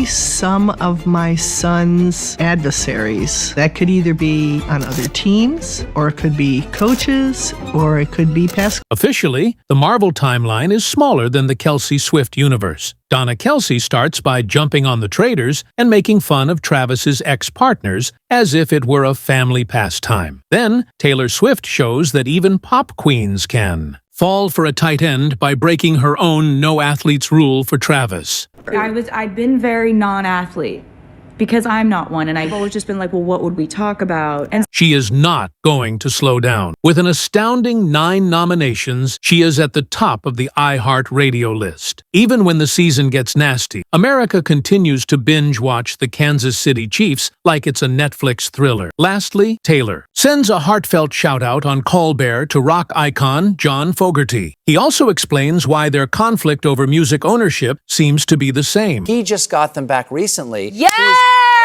be some of my son's adversaries. That could either be on other teams, or it could be coaches, or it could be past. Officially, the Marvel timeline is smaller than the Kelce Swift universe. Donna Kelce starts by jumping on the traders and making fun of Travis's ex-partners as if it were a family pastime. Then, Taylor Swift shows that even pop queens can fall for a tight end by breaking her own no-athletes rule for Travis. I'd been very non-athlete because I'm not one, and I've always just been like, well, what would we talk about? And she is not going to slow down. With an astounding 9 nominations, she is at the top of the iHeart Radio list. Even when the season gets nasty, America continues to binge-watch the Kansas City Chiefs like it's a Netflix thriller. Lastly, Taylor sends a heartfelt shout-out on Colbert to rock icon John Fogerty. He also explains why their conflict over music ownership seems to be the same. He just got them back recently. Yeah!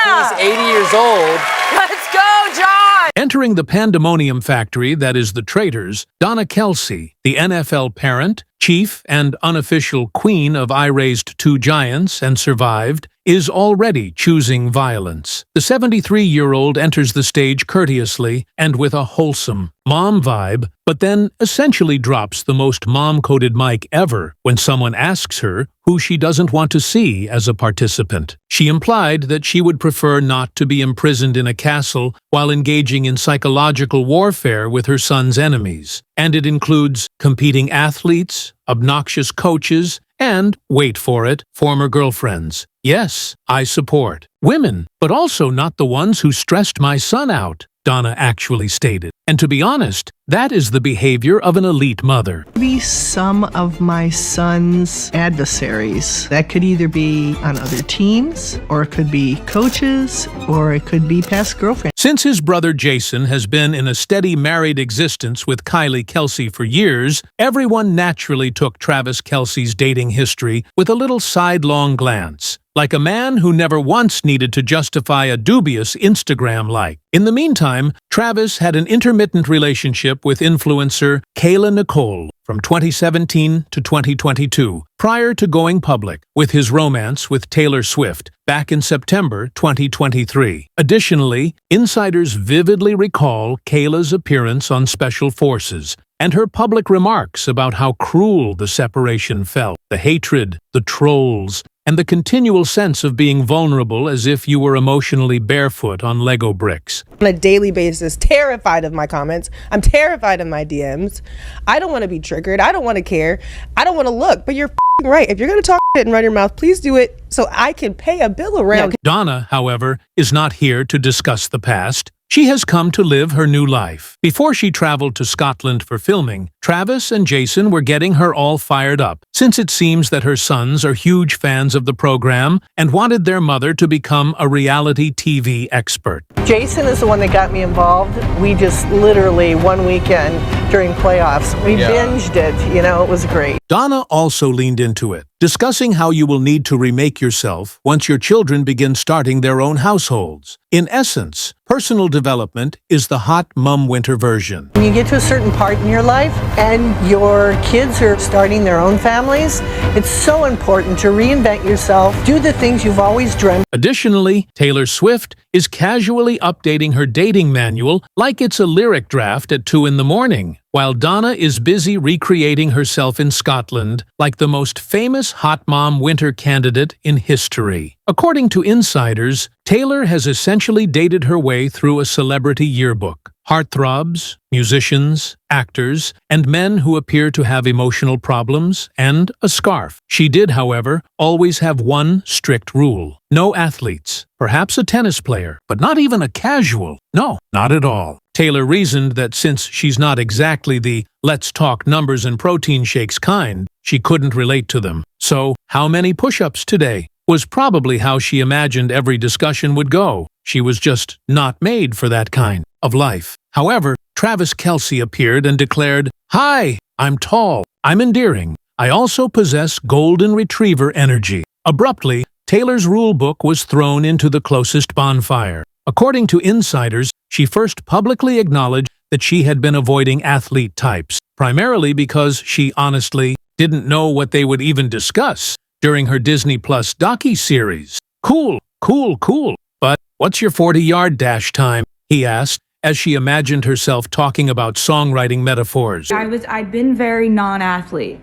He's 80 years old. Let's go, John! Entering the pandemonium factory that is the Traitors, Donna Kelce, the NFL parent, chief, and unofficial queen of I Raised 2 Giants and Survived, is already choosing violence. The 73-year-old enters the stage courteously and with a wholesome mom vibe, but then essentially drops the most mom-coded mic ever when someone asks her who she doesn't want to see as a participant. She implied that she would prefer not to be imprisoned in a castle while engaging in psychological warfare with her son's enemies, and it includes competing athletes, obnoxious coaches, and, wait for it, former girlfriends. Yes, I support women, but also not the ones who stressed my son out, Donna actually stated. And to be honest, that is the behavior of an elite mother. Be some of my son's adversaries. That could either be on other teams, or it could be coaches, or it could be past girlfriends. Since his brother Jason has been in a steady married existence with Kylie Kelce for years, everyone naturally took Travis Kelce's dating history with a little sidelong glance, like a man who never once needed to justify a dubious Instagram like. In the meantime, Travis had an intermittent relationship with influencer Kayla Nicole from 2017 to 2022, prior to going public with his romance with Taylor Swift back in September 2023. Additionally, insiders vividly recall Kayla's appearance on Special Forces and her public remarks about how cruel the separation felt, the hatred, the trolls, and the continual sense of being vulnerable as if you were emotionally barefoot on Lego bricks. On a daily basis, terrified of my comments. I'm terrified of my DMs. I don't want to be triggered. I don't want to care. I don't want to look, but you're right. If you're going to talk shit and run your mouth, please do it so I can pay a bill around. Donna, however, is not here to discuss the past. She has come to live her new life. Before she traveled to Scotland for filming, Travis and Jason were getting her all fired up, since it seems that her sons are huge fans of the program and wanted their mother to become a reality TV expert. Jason is the one that got me involved. We just literally one weekend during playoffs, we binged it. You know, it was great. Donna also leaned into it, discussing how you will need to remake yourself once your children begin starting their own households. In essence, personal development is the hot mum winter version. When you get to a certain part in your life and your kids are starting their own families, it's so important to reinvent yourself, do the things you've always dreamt. Additionally, Taylor Swift is casually updating her dating manual like it's a lyric draft at 2 in the morning, while Donna is busy recreating herself in Scotland like the most famous hot mom winter candidate in history. According to insiders, Taylor has essentially dated her way through a celebrity yearbook. Heartthrobs, musicians, actors, and men who appear to have emotional problems, and a scarf. She did, however, always have one strict rule. No athletes. Perhaps a tennis player, but not even a casual. No, not at all. Taylor reasoned that since she's not exactly the let's talk numbers and protein shakes kind, she couldn't relate to them. So, how many push-ups today? Was probably how she imagined every discussion would go. She was just not made for that kind of life. However, Travis Kelce appeared and declared, "Hi, I'm tall, I'm endearing. I also possess golden retriever energy." Abruptly, Taylor's rulebook was thrown into the closest bonfire. According to insiders, she first publicly acknowledged that she had been avoiding athlete types, primarily because she honestly didn't know what they would even discuss during her Disney Plus docu-series. Cool, cool, cool. But what's your 40-yard dash time? He asked, as she imagined herself talking about songwriting metaphors. I've been very non-athlete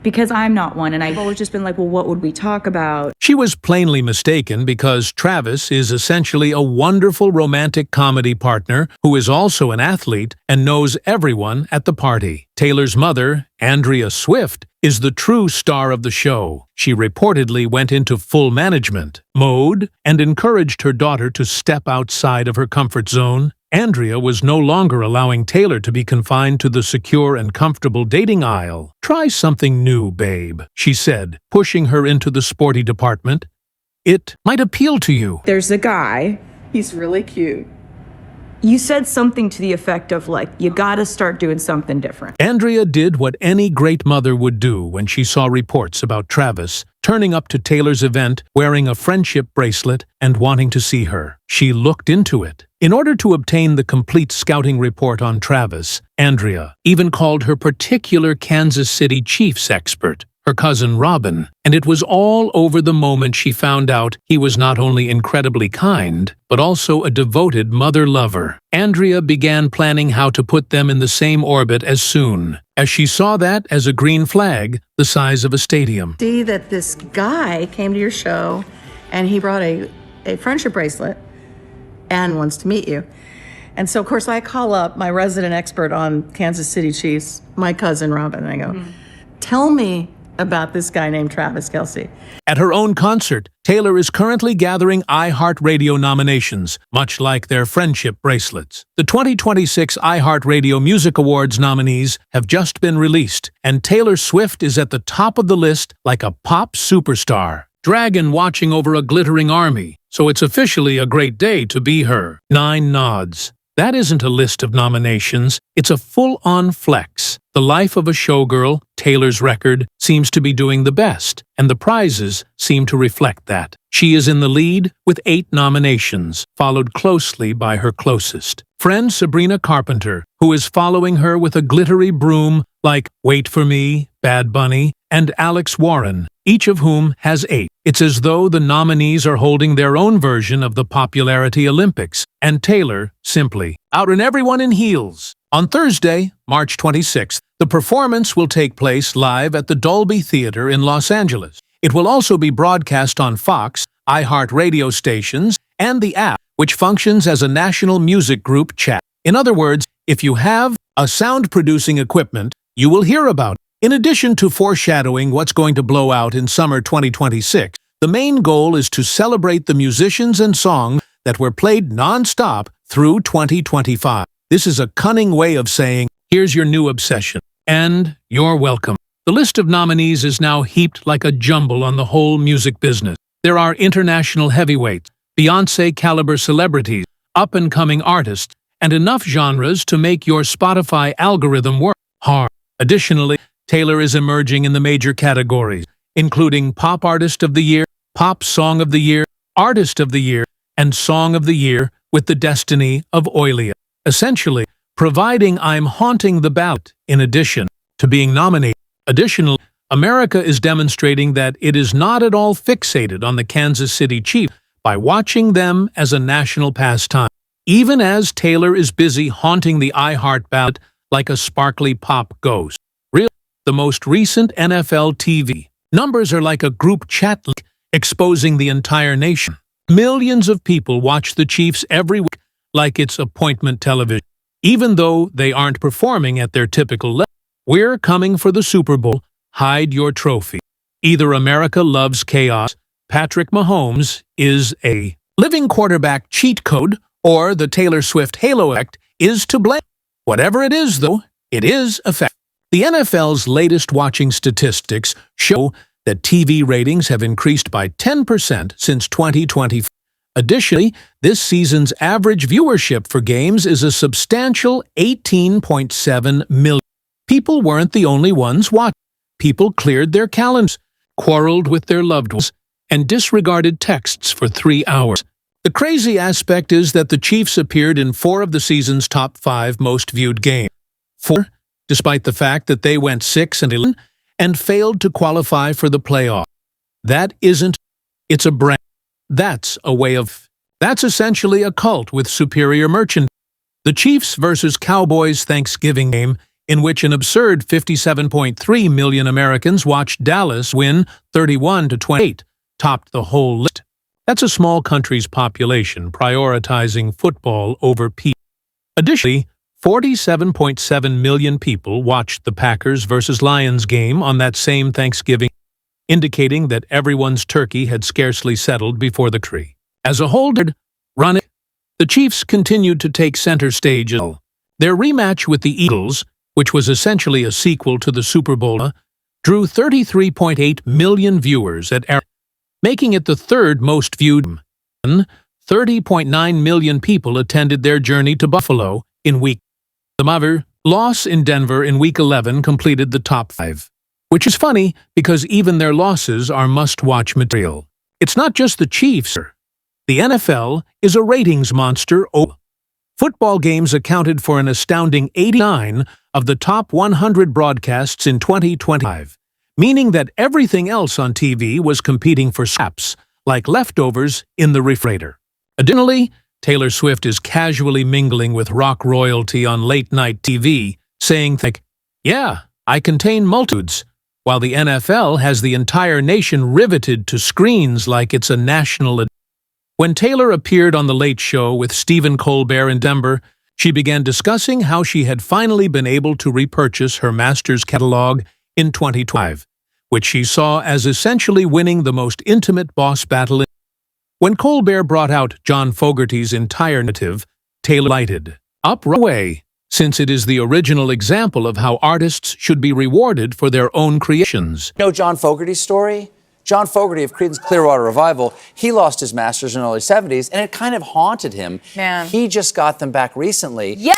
because I'm not one, and I've always just been like, well, what would we talk about? She was plainly mistaken because Travis is essentially a wonderful romantic comedy partner who is also an athlete and knows everyone at the party. Taylor's mother, Andrea Swift, is the true star of the show. She reportedly went into full management mode and encouraged her daughter to step outside of her comfort zone. Andrea was no longer allowing Taylor to be confined to the secure and comfortable dating aisle. "Try something new, babe," she said, pushing her into the sporty department. "It might appeal to you." There's a guy. He's really cute. You said something to the effect of like, you gotta start doing something different. Andrea did what any great mother would do when she saw reports about Travis turning up to Taylor's event wearing a friendship bracelet and wanting to see her. She looked into it. In order to obtain the complete scouting report on Travis, Andrea even called her particular Kansas City Chiefs expert, her cousin Robin, and it was all over the moment she found out he was not only incredibly kind, but also a devoted mother-lover. Andrea began planning how to put them in the same orbit as soon as she saw that as a green flag the size of a stadium. See that this guy came to your show and he brought a friendship bracelet and wants to meet you. And so, of course, I call up my resident expert on Kansas City Chiefs, my cousin Robin, and I go, tell me about this guy named Travis Kelce. At her own concert, Taylor is currently gathering iHeartRadio nominations, much like their friendship bracelets. The 2026 iHeartRadio Music Awards nominees have just been released, and Taylor Swift is at the top of the list like a pop superstar. Dragon watching over a glittering army, so it's officially a great day to be her. 9 nods. That isn't a list of nominations, it's a full-on flex. The life of a showgirl, Taylor's record, seems to be doing the best, and the prizes seem to reflect that. She is in the lead with 8 nominations, followed closely by her closest friend Sabrina Carpenter, who is following her with a glittery broom like Wait For Me, Bad Bunny, and Alex Warren, each of whom has 8. It's as though the nominees are holding their own version of the Popularity Olympics, and Taylor simply outrun everyone in heels. On Thursday, March 26th, the performance will take place live at the Dolby Theater in Los Angeles. It will also be broadcast on Fox, iHeartRadio stations, and the app, which functions as a national music group chat. In other words, if you have a sound-producing equipment, you will hear about it. In addition to foreshadowing what's going to blow out in summer 2026, the main goal is to celebrate the musicians and songs that were played non-stop through 2025. This is a cunning way of saying, here's your new obsession, and you're welcome. The list of nominees is now heaped like a jumble on the whole music business. There are international heavyweights, Beyoncé-caliber celebrities, up-and-coming artists, and enough genres to make your Spotify algorithm work hard. Additionally, Taylor is emerging in the major categories, including Pop Artist of the Year, Pop Song of the Year, Artist of the Year, and Song of the Year with the destiny of Oilia, essentially providing I'm haunting the ballot in addition to being nominated. Additionally, America is demonstrating that it is not at all fixated on the Kansas City Chiefs by watching them as a national pastime, even as Taylor is busy haunting the iHeart ballot like a sparkly pop ghost. Really, the most recent NFL TV numbers are like a group chat link exposing the entire nation. Millions of people watch the Chiefs every week like it's appointment television. Even though they aren't performing at their typical level, we're coming for the Super Bowl. Hide your trophy. Either America loves chaos, Patrick Mahomes is a living quarterback cheat code, or the Taylor Swift halo effect is to blame. Whatever it is, though, it is effective. The NFL's latest watching statistics show that TV ratings have increased by 10% since 2020. Additionally, this season's average viewership for games is a substantial 18.7 million. People weren't the only ones watching. People cleared their calendars, quarreled with their loved ones, and disregarded texts for 3 hours. The crazy aspect is that the Chiefs appeared in 4 of the season's top 5 most viewed games. 4, despite the fact that they went 6-11 and failed to qualify for the playoff. That isn't, it's a brand. That's essentially a cult with superior merchandise. The Chiefs versus Cowboys Thanksgiving game, in which an absurd 57.3 million Americans watched Dallas win 31-28, topped the whole list. That's a small country's population prioritizing football over peace. Additionally, 47.7 million people watched the Packers versus Lions game on that same Thanksgiving, indicating that everyone's turkey had scarcely settled before the tree. As a whole, the Chiefs continued to take center stage. Their rematch with the Eagles, which was essentially a sequel to the Super Bowl, drew 33.8 million viewers at making it the third most viewed. 30.9 million people attended their journey to Buffalo in week. The Mother loss in Denver in Week 11 completed the top 5, which is funny because even their losses are must-watch material. It's not just the Chiefs. The NFL is a ratings monster. Football games accounted for an astounding 89 of the top 100 broadcasts in 2025, meaning that everything else on TV was competing for scraps, like leftovers in the refrigerator. Additionally, Taylor Swift is casually mingling with rock royalty on late-night TV, saying, "Yeah, I contain multitudes," while the NFL has the entire nation riveted to screens like it's a national event. When Taylor appeared on The Late Show with Stephen Colbert in Denver, she began discussing how she had finally been able to repurchase her master's catalog in 2025, which she saw as essentially winning the most intimate boss battle. When Colbert brought out John Fogerty's entire narrative, Taylor lighted up right away, since it is the original example of how artists should be rewarded for their own creations. You know John Fogerty's story? John Fogerty of Creedence Clearwater Revival, he lost his masters in the early 70s, and it kind of haunted him. Man. He just got them back recently. Yeah!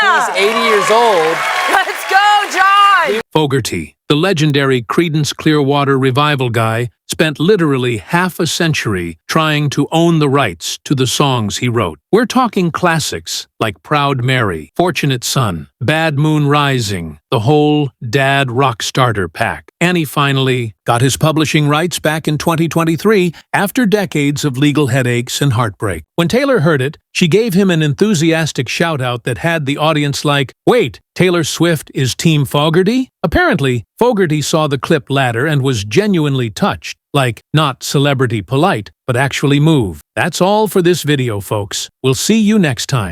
He's 80 years old. Let's go, John! Fogerty, the legendary Creedence Clearwater Revival guy, spent literally half a century trying to own the rights to the songs he wrote. We're talking classics like Proud Mary, Fortunate Son, Bad Moon Rising, the whole Dad Rock Starter pack. And he finally got his publishing rights back in 2023 after decades of legal headaches and heartbreak. When Taylor heard it, she gave him an enthusiastic shout-out that had the audience like, "Wait, Taylor Swift is Team Fogerty?" Apparently, Fogerty saw the clip later and was genuinely touched. Like, not celebrity polite, but actually moved. That's all for this video, folks. We'll see you next time.